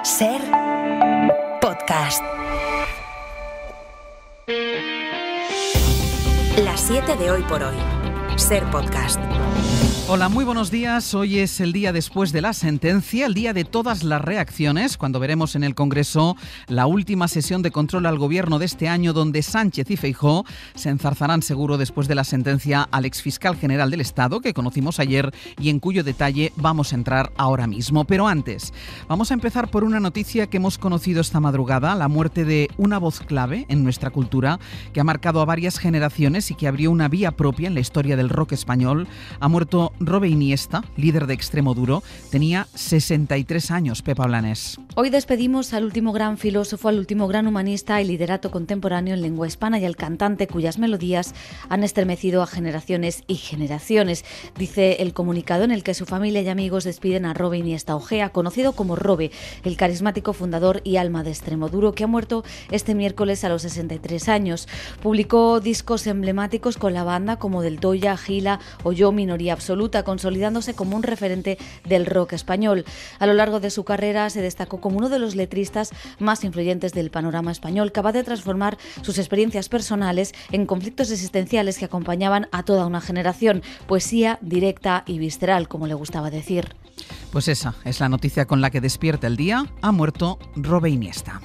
Ser podcast. Las 7 de hoy por hoy. Ser podcast. Hola, muy buenos días. Hoy es el día después de la sentencia, el día de todas las reacciones, cuando veremos en el Congreso la última sesión de control al gobierno de este año, donde Sánchez y Feijóo se enzarzarán seguro después de la sentencia al exfiscal general del Estado, que conocimos ayer y en cuyo detalle vamos a entrar ahora mismo. Pero antes, vamos a empezar por una noticia que hemos conocido esta madrugada, la muerte de una voz clave en nuestra cultura, que ha marcado a varias generaciones y que abrió una vía propia en la historia del rock español. Ha muerto Robe Iniesta, líder de Extremoduro. Tenía 63 años, Pepa Blanes. Hoy despedimos al último gran filósofo, al último gran humanista y liderato contemporáneo en lengua hispana y al cantante cuyas melodías han estremecido a generaciones y generaciones. Dice el comunicado en el que su familia y amigos despiden a Robe Iniesta Ojea, conocido como Robe, el carismático fundador y alma de Extremoduro, que ha muerto este miércoles a los 63 años. Publicó discos emblemáticos con la banda como Del Toya, Gila o Yo, Minoría Absoluta, consolidándose como un referente del rock español. A lo largo de su carrera se destacó como uno de los letristas más influyentes del panorama español, capaz de transformar sus experiencias personales en conflictos existenciales que acompañaban a toda una generación. Poesía directa y visceral, como le gustaba decir. Pues esa es la noticia con la que despierta el día. Ha muerto Robe Iniesta.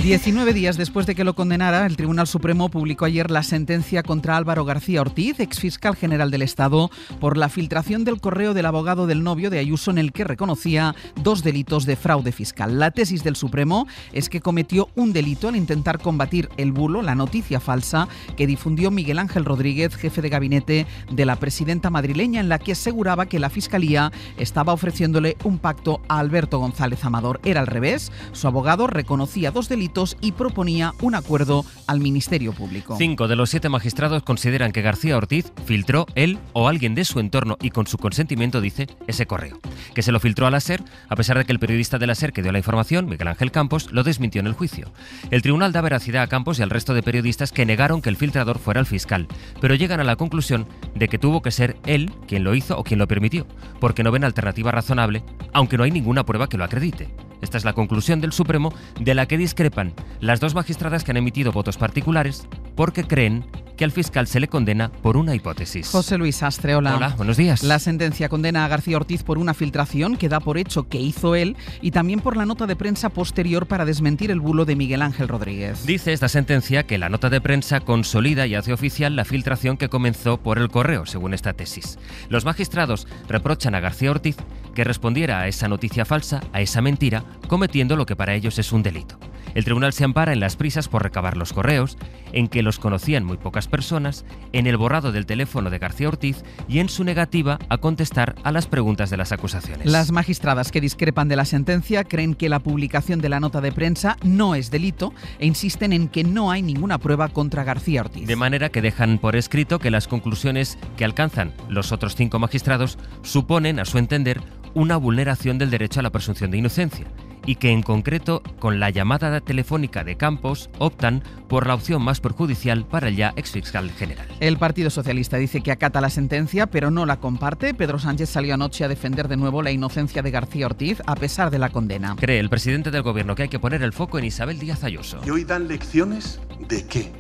19 días después de que lo condenara, el Tribunal Supremo publicó ayer la sentencia contra Álvaro García Ortiz, exfiscal general del Estado, por la filtración del correo del abogado del novio de Ayuso en el que reconocía 2 delitos de fraude fiscal. La tesis del Supremo es que cometió un delito al intentar combatir el bulo, la noticia falsa, que difundió Miguel Ángel Rodríguez, jefe de gabinete de la presidenta madrileña, en la que aseguraba que la Fiscalía estaba ofreciéndole un pacto a Alberto González Amador. Era al revés. Su abogado reconocía 2 delitos y proponía un acuerdo al Ministerio Público. 5 de los 7 magistrados consideran que García Ortiz filtró él o alguien de su entorno y con su consentimiento, dice, ese correo. Que se lo filtró a la SER, a pesar de que el periodista de la SER que dio la información, Miguel Ángel Campos, lo desmintió en el juicio. El tribunal da veracidad a Campos y al resto de periodistas que negaron que el filtrador fuera el fiscal, pero llegan a la conclusión de que tuvo que ser él quien lo hizo o quien lo permitió, porque no ven alternativa razonable, aunque no hay ninguna prueba que lo acredite. Esta es la conclusión del Supremo, de la que discrepan las 2 magistradas que han emitido votos particulares porque creen que al fiscal se le condena por una hipótesis. José Luis Astre, hola. Hola, buenos días. La sentencia condena a García Ortiz por una filtración que da por hecho que hizo él y también por la nota de prensa posterior para desmentir el bulo de Miguel Ángel Rodríguez. Dice esta sentencia que la nota de prensa consolida y hace oficial la filtración que comenzó por el correo, según esta tesis. Los magistrados reprochan a García Ortiz que respondiera a esa noticia falsa, a esa mentira, cometiendo lo que para ellos es un delito. El tribunal se ampara en las prisas por recabar los correos, en que los conocían muy pocas personas, en el borrado del teléfono de García Ortiz y en su negativa a contestar a las preguntas de las acusaciones. Las magistradas que discrepan de la sentencia creen que la publicación de la nota de prensa no es delito e insisten en que no hay ninguna prueba contra García Ortiz. De manera que dejan por escrito que las conclusiones que alcanzan los otros 5 magistrados suponen, a su entender, una vulneración del derecho a la presunción de inocencia y que en concreto con la llamada telefónica de Campos optan por la opción más perjudicial para el ya exfiscal general. El Partido Socialista dice que acata la sentencia pero no la comparte. Pedro Sánchez salió anoche a defender de nuevo la inocencia de García Ortiz a pesar de la condena. Cree el presidente del gobierno que hay que poner el foco en Isabel Díaz Ayuso. ¿Y hoy dan lecciones de qué?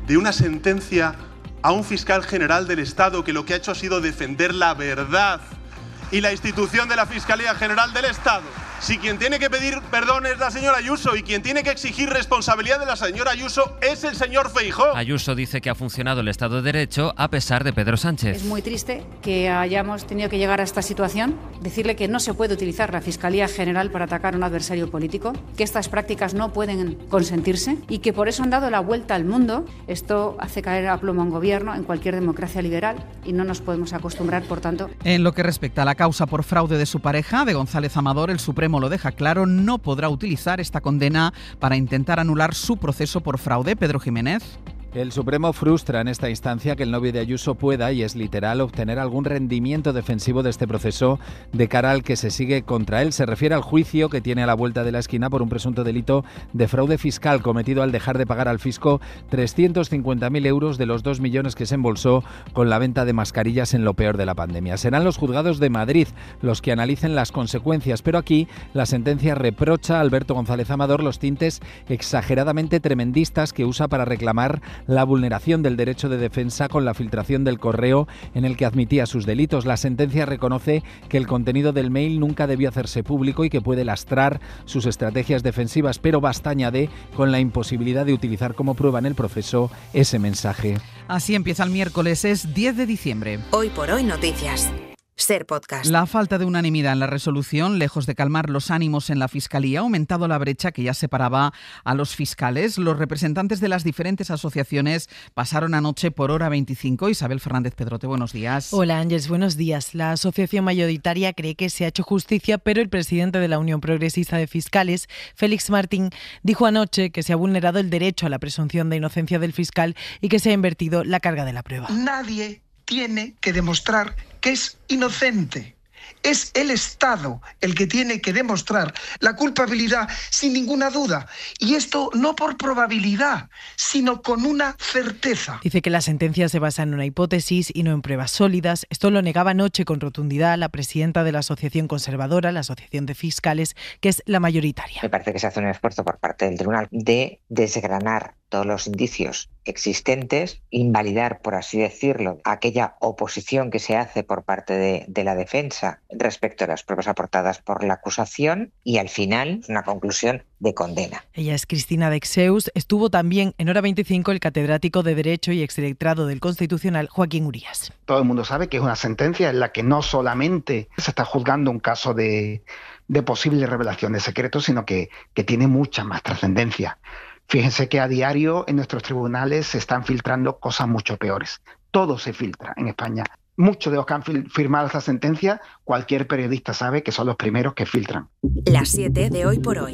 ¿De una sentencia a un fiscal general del Estado que lo que ha hecho ha sido defender la verdad y la institución de la Fiscalía General del Estado? Si quien tiene que pedir perdón es la señora Ayuso y quien tiene que exigir responsabilidad de la señora Ayuso es el señor Feijóo. Ayuso dice que ha funcionado el Estado de Derecho a pesar de Pedro Sánchez. Es muy triste que hayamos tenido que llegar a esta situación, decirle que no se puede utilizar la Fiscalía General para atacar a un adversario político, que estas prácticas no pueden consentirse y que por eso han dado la vuelta al mundo. Esto hace caer a plomo a un gobierno en cualquier democracia liberal y no nos podemos acostumbrar, por tanto. En lo que respecta a la causa por fraude de su pareja, de González Amador, el Supremo lo deja claro, no podrá utilizar esta condena para intentar anular su proceso por fraude. Pedro Jiménez. El Supremo frustra en esta instancia que el novio de Ayuso pueda, y es literal, obtener algún rendimiento defensivo de este proceso de cara al que se sigue contra él. Se refiere al juicio que tiene a la vuelta de la esquina por un presunto delito de fraude fiscal cometido al dejar de pagar al fisco 350.000 euros de los 2 millones que se embolsó con la venta de mascarillas en lo peor de la pandemia. Serán los juzgados de Madrid los que analicen las consecuencias, pero aquí la sentencia reprocha a Alberto González Amador los tintes exageradamente tremendistas que usa para reclamar la vulneración del derecho de defensa con la filtración del correo en el que admitía sus delitos. La sentencia reconoce que el contenido del mail nunca debió hacerse público y que puede lastrar sus estrategias defensivas, pero basta, añade, con la imposibilidad de utilizar como prueba en el proceso ese mensaje. Así empieza el miércoles, es 10 de diciembre. Hoy por hoy noticias. Ser Podcast. La falta de unanimidad en la resolución, lejos de calmar los ánimos en la Fiscalía, ha aumentado la brecha que ya separaba a los fiscales. Los representantes de las diferentes asociaciones pasaron anoche por hora 25. Isabel Fernández Pedrote, buenos días. Hola Ángeles, buenos días. La asociación mayoritaria cree que se ha hecho justicia, pero el presidente de la Unión Progresista de Fiscales, Félix Martín, dijo anoche que se ha vulnerado el derecho a la presunción de inocencia del fiscal y que se ha invertido la carga de la prueba. Nadie tiene que demostrar que es inocente. Es el Estado el que tiene que demostrar la culpabilidad sin ninguna duda. Y esto no por probabilidad, sino con una certeza. Dice que la sentencia se basa en una hipótesis y no en pruebas sólidas. Esto lo negaba anoche con rotundidad la presidenta de la Asociación Conservadora, la Asociación de Fiscales, que es la mayoritaria. Me parece que se hace un esfuerzo por parte del tribunal de desgranar todos los indicios existentes, invalidar, por así decirlo, aquella oposición que se hace por parte de la defensa respecto a las pruebas aportadas por la acusación y al final una conclusión de condena. Ella es Cristina Dexeus. Estuvo también en hora 25 el catedrático de Derecho y exletrado del Constitucional Joaquín Urías. Todo el mundo sabe que es una sentencia en la que no solamente se está juzgando un caso de posible revelación de secretos, sino que tiene mucha más trascendencia. Fíjense que a diario en nuestros tribunales se están filtrando cosas mucho peores. Todo se filtra en España. Muchos de los que han firmado esta sentencia, cualquier periodista sabe que son los primeros que filtran. Las 7 de Hoy por Hoy.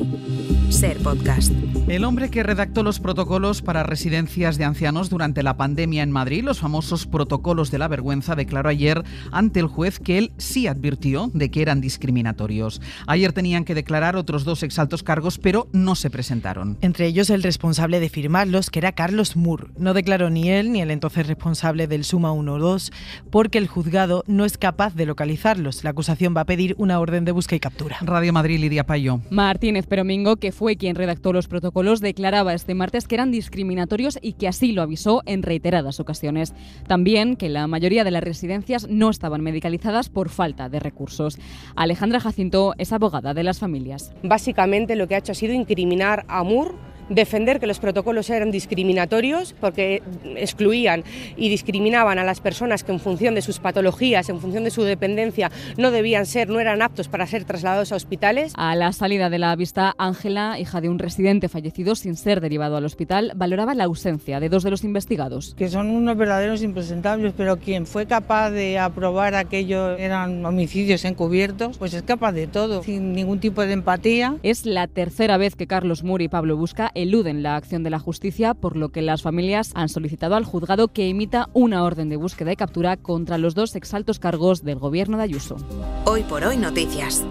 Ser Podcast. El hombre que redactó los protocolos para residencias de ancianos durante la pandemia en Madrid, los famosos protocolos de la vergüenza, declaró ayer ante el juez que él sí advirtió de que eran discriminatorios. Ayer tenían que declarar otros 2 exaltos cargos, pero no se presentaron. Entre ellos el responsable de firmarlos, que era Carlos Moore. No declaró ni él ni el entonces responsable del Suma 1-2, porque el juzgado no es capaz de localizarlos. La acusación va a pedir una orden de busca y captura. Radio Madrid, Lidia Payo. Martínez Peromingo, que fue quien redactó los protocolos, declaraba este martes que eran discriminatorios y que así lo avisó en reiteradas ocasiones. También que la mayoría de las residencias no estaban medicalizadas por falta de recursos. Alejandra Jacinto es abogada de las familias. Básicamente lo que ha hecho ha sido incriminar a Moore, defender que los protocolos eran discriminatorios porque excluían y discriminaban a las personas que en función de sus patologías, en función de su dependencia, no eran aptos para ser trasladados a hospitales. A la salida de la vista, Ángela, hija de un residente fallecido sin ser derivado al hospital, valoraba la ausencia de 2 de los investigados. Que son unos verdaderos impresentables, pero quien fue capaz de aprobar aquello eran homicidios encubiertos, pues es capaz de todo, sin ningún tipo de empatía. Es la tercera vez que Carlos Moore y Pablo Busca eluden la acción de la justicia, por lo que las familias han solicitado al juzgado que emita una orden de búsqueda y captura contra los 2 exaltos cargos del gobierno de Ayuso. Hoy por hoy noticias.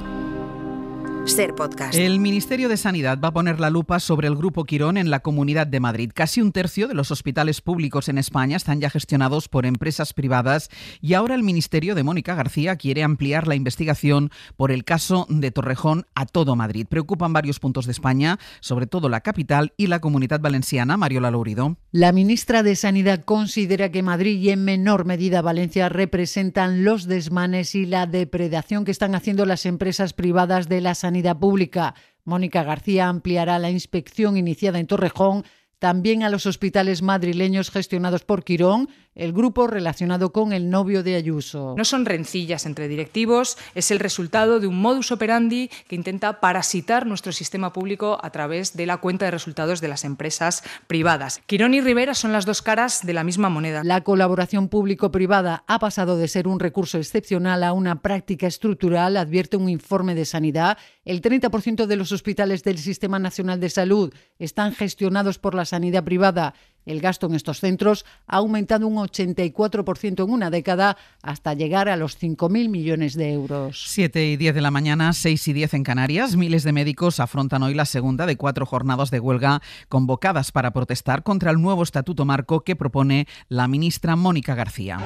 Ser Podcast. El Ministerio de Sanidad va a poner la lupa sobre el Grupo Quirón en la Comunidad de Madrid. Casi 1/3 de los hospitales públicos en España están ya gestionados por empresas privadas y ahora el Ministerio de Mónica García quiere ampliar la investigación por el caso de Torrejón a todo Madrid. Preocupan varios puntos de España, sobre todo la capital y la Comunidad Valenciana. Mariola Lourido. La ministra de Sanidad considera que Madrid y en menor medida Valencia representan los desmanes y la depredación que están haciendo las empresas privadas de la sanidad pública. Mónica García ampliará la inspección iniciada en Torrejón también a los hospitales madrileños gestionados por Quirón, el grupo relacionado con el novio de Ayuso. No son rencillas entre directivos, es el resultado de un modus operandi que intenta parasitar nuestro sistema público a través de la cuenta de resultados de las empresas privadas. Quirón y Rivera son las 2 caras de la misma moneda. La colaboración público-privada ha pasado de ser un recurso excepcional a una práctica estructural, advierte un informe de Sanidad. El 30% de los hospitales del Sistema Nacional de Salud están gestionados por la sanidad privada. El gasto en estos centros ha aumentado un 84% en una década hasta llegar a los 5.000 millones de euros. 7:10 de la mañana, 6:10 en Canarias. Miles de médicos afrontan hoy la segunda de 4 jornadas de huelga convocadas para protestar contra el nuevo estatuto marco que propone la ministra Mónica García.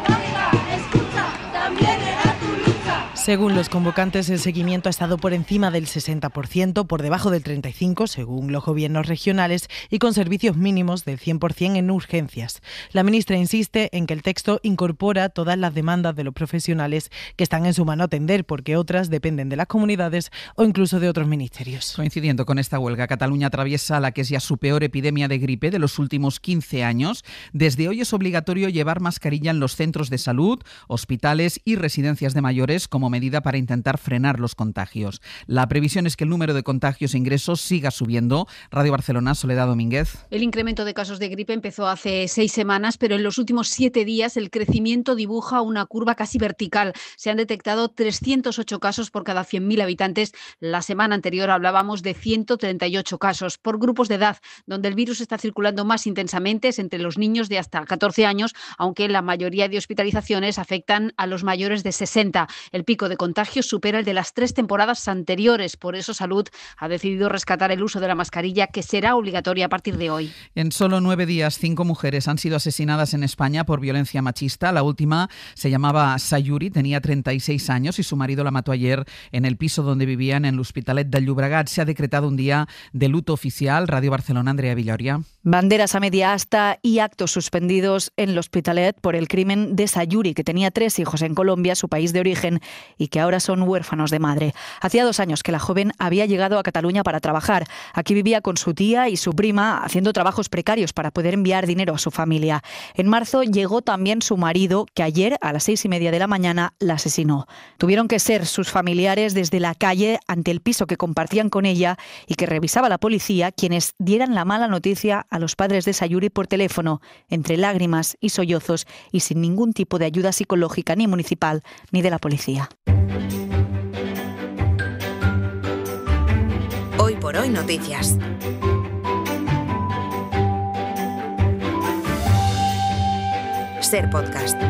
Según los convocantes, el seguimiento ha estado por encima del 60%, por debajo del 35%, según los gobiernos regionales, y con servicios mínimos del 100% en urgencias. La ministra insiste en que el texto incorpora todas las demandas de los profesionales que están en su mano atender, porque otras dependen de las comunidades o incluso de otros ministerios. Coincidiendo con esta huelga, Cataluña atraviesa la que es ya su peor epidemia de gripe de los últimos 15 años. Desde hoy es obligatorio llevar mascarilla en los centros de salud, hospitales y residencias de mayores como medida para intentar frenar los contagios. La previsión es que el número de contagios e ingresos siga subiendo. Radio Barcelona, Soledad Domínguez. El incremento de casos de gripe empezó hace 6 semanas, pero en los últimos 7 días el crecimiento dibuja una curva casi vertical. Se han detectado 308 casos por cada 100.000 habitantes. La semana anterior hablábamos de 138 casos. Por grupos de edad, donde el virus está circulando más intensamente, es entre los niños de hasta 14 años, aunque la mayoría de hospitalizaciones afectan a los mayores de 60. El pico de contagios supera el de las 3 temporadas anteriores. Por eso Salud ha decidido rescatar el uso de la mascarilla, que será obligatoria a partir de hoy. En solo 9 días, 5 mujeres han sido asesinadas en España por violencia machista. La última se llamaba Sayuri, tenía 36 años y su marido la mató ayer en el piso donde vivían en l'Hospitalet de Llobregat. Se ha decretado un día de luto oficial. Radio Barcelona, Andrea Villoria. Banderas a media asta y actos suspendidos en l'Hospitalet por el crimen de Sayuri, que tenía 3 hijos en Colombia, su país de origen, y que ahora son huérfanos de madre. Hacía 2 años que la joven había llegado a Cataluña para trabajar. Aquí vivía con su tía y su prima, haciendo trabajos precarios para poder enviar dinero a su familia. En marzo llegó también su marido, que ayer a las 6:30 de la mañana la asesinó. Tuvieron que ser sus familiares desde la calle, ante el piso que compartían con ella y que revisaba la policía, quienes dieran la mala noticia a los padres de Sayuri por teléfono, entre lágrimas y sollozos y sin ningún tipo de ayuda psicológica ni municipal ni de la policía. Hoy por hoy noticias. Ser podcast.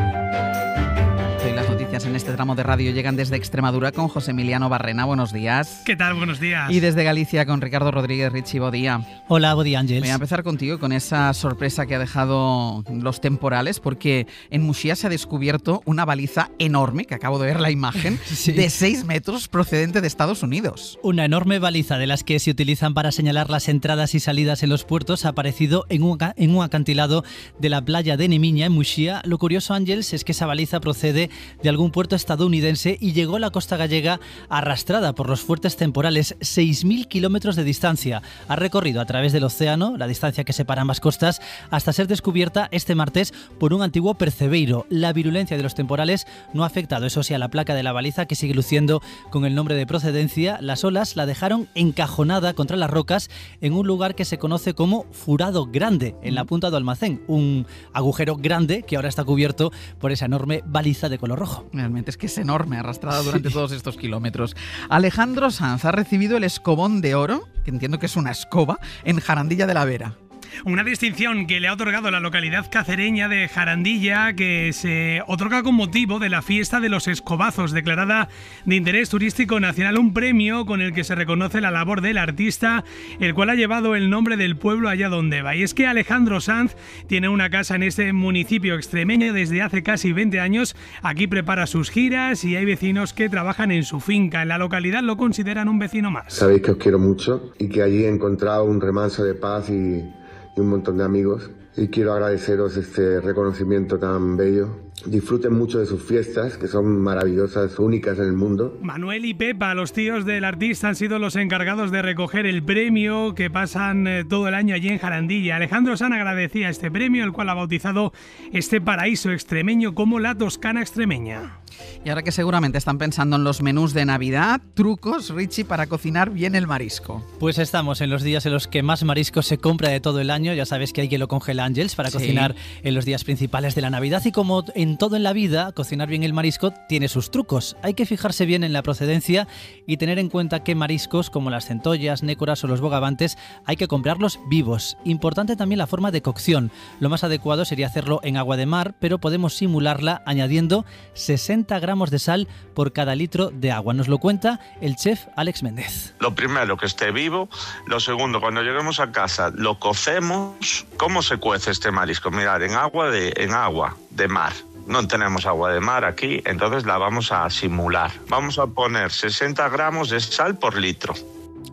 Hoy las noticias en este tramo de radio llegan desde Extremadura con José Emiliano Barrena. Buenos días. ¿Qué tal? Buenos días. Y desde Galicia con Ricardo Rodríguez. Richie, buen día. Hola, buen día, Ángels. Voy a empezar contigo con esa sorpresa que ha dejado los temporales, porque en Muxía se ha descubierto una baliza enorme, que acabo de ver la imagen, sí, de 6 metros procedente de Estados Unidos. Una enorme baliza de las que se utilizan para señalar las entradas y salidas en los puertos ha aparecido en un acantilado de la playa de Nemiña, en Muxía. Lo curioso, Ángels, es que esa baliza procede de algún puerto estadounidense y llegó a la costa gallega arrastrada por los fuertes temporales. 6.000 kilómetros de distancia ha recorrido a través del océano, la distancia que separa ambas costas, hasta ser descubierta este martes por un antiguo percebeiro. La virulencia de los temporales no ha afectado, eso sí, a la placa de la baliza, que sigue luciendo con el nombre de procedencia. Las olas la dejaron encajonada contra las rocas en un lugar que se conoce como Furado Grande, en la punta de Almacén, un agujero grande que ahora está cubierto por esa enorme baliza de color rojo. Realmente es que es enorme, arrastrada durante todos estos kilómetros. Alejandro Sanz ha recibido el Escobón de Oro, que entiendo que es una escoba, en Jarandilla de la Vera. Una distinción que le ha otorgado la localidad cacereña de Jarandilla, que se otorga con motivo de la fiesta de los escobazos, declarada de interés turístico nacional, un premio con el que se reconoce la labor del artista, el cual ha llevado el nombre del pueblo allá donde va. Y es que Alejandro Sanz tiene una casa en este municipio extremeño desde hace casi 20 años. Aquí prepara sus giras y hay vecinos que trabajan en su finca. En la localidad lo consideran un vecino más. Sabéis que os quiero mucho y que allí he encontrado un remanso de paz y un montón de amigos, y quiero agradeceros este reconocimiento tan bello. Disfruten mucho de sus fiestas, que son maravillosas, únicas en el mundo. Manuel y Pepa, los tíos del artista, han sido los encargados de recoger el premio, que pasan todo el año allí en Jarandilla. Alejandro Sanz agradecía este premio, el cual ha bautizado este paraíso extremeño como la Toscana extremeña. Y ahora que seguramente están pensando en los menús de Navidad, trucos, Richie, para cocinar bien el marisco. Pues estamos en los días en los que más marisco se compra de todo el año. Ya sabes que hay que lo congela Ángels para cocinar en los días principales de la Navidad. Y como en todo en la vida, cocinar bien el marisco tiene sus trucos. Hay que fijarse bien en la procedencia y tener en cuenta que mariscos como las centollas, nécoras o los bogavantes hay que comprarlos vivos. Importante también la forma de cocción. Lo más adecuado sería hacerlo en agua de mar, pero podemos simularla añadiendo 60 gramos de sal por cada litro de agua. Nos lo cuenta el chef Alex Méndez. Lo primero, que esté vivo. Lo segundo, cuando lleguemos a casa, lo cocemos. ¿Cómo se cuece este marisco? Mirad, en agua de mar. No tenemos agua de mar aquí, entonces la vamos a simular. Vamos a poner 60 gramos de sal por litro.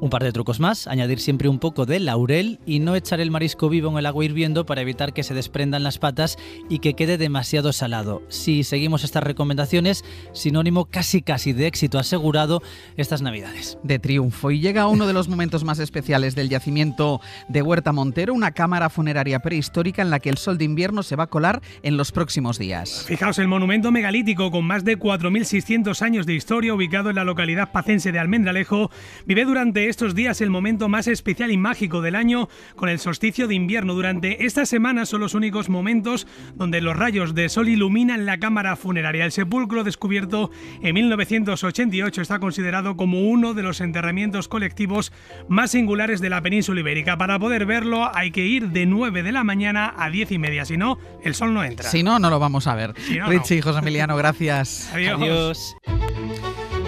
Un par de trucos más, añadir siempre un poco de laurel y no echar el marisco vivo en el agua hirviendo para evitar que se desprendan las patas y que quede demasiado salado. Si seguimos estas recomendaciones, sinónimo casi de éxito asegurado estas Navidades. De triunfo. Y llega uno de los momentos más especiales del yacimiento de Huerta Montero, una cámara funeraria prehistórica en la que el sol de invierno se va a colar en los próximos días. Fijaos, el monumento megalítico con más de 4.600 años de historia, ubicado en la localidad pacense de Almendralejo, vive durante estos días el momento más especial y mágico del año con el solsticio de invierno. Durante estas semanas son los únicos momentos donde los rayos de sol iluminan la cámara funeraria. El sepulcro, descubierto en 1988, está considerado como uno de los enterramientos colectivos más singulares de la península ibérica. Para poder verlo hay que ir de 9 de la mañana a 10:30, si no, el sol no entra. Si no, no lo vamos a ver. Si no, Richie y José Emiliano, gracias. Adiós.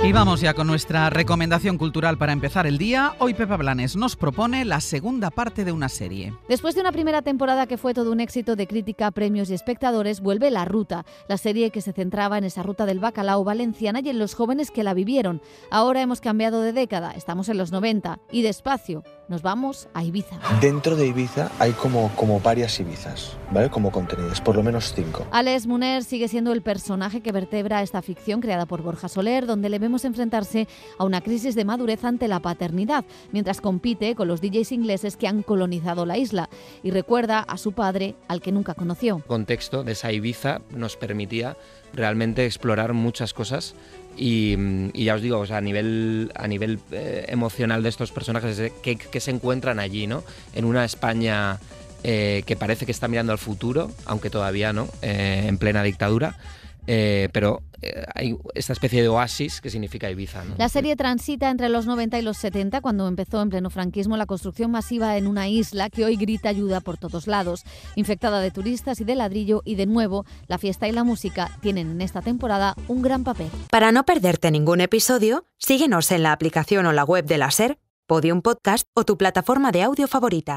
Y vamos ya con nuestra recomendación cultural para empezar el día. Hoy Pepa Blanes nos propone la segunda parte de una serie. Después de una primera temporada que fue todo un éxito de crítica, premios y espectadores, vuelve La Ruta, la serie que se centraba en esa ruta del bacalao valenciana y en los jóvenes que la vivieron. Ahora hemos cambiado de década, estamos en los 90 y despacio nos vamos a Ibiza. Dentro de Ibiza hay como varias Ibizas, ¿vale? Como contenidos, por lo menos 5. Alex Muner sigue siendo el personaje que vertebra esta ficción creada por Borja Soler, donde le vemos enfrentarse a una crisis de madurez ante la paternidad, mientras compite con los DJs ingleses que han colonizado la isla y recuerda a su padre, al que nunca conoció. El contexto de esa Ibiza nos permitía realmente explorar muchas cosas y ya os digo, o sea, a nivel emocional de estos personajes que se encuentran allí, ¿no? En una España que parece que está mirando al futuro, aunque todavía no, en plena dictadura. Pero hay esta especie de oasis que significa Ibiza, ¿no? La serie transita entre los 90 y los 70, cuando empezó en pleno franquismo la construcción masiva en una isla que hoy grita ayuda por todos lados, infectada de turistas y de ladrillo, y de nuevo la fiesta y la música tienen en esta temporada un gran papel. Para no perderte ningún episodio, síguenos en la aplicación o la web de la SER, Podium Podcast o tu plataforma de audio favorita.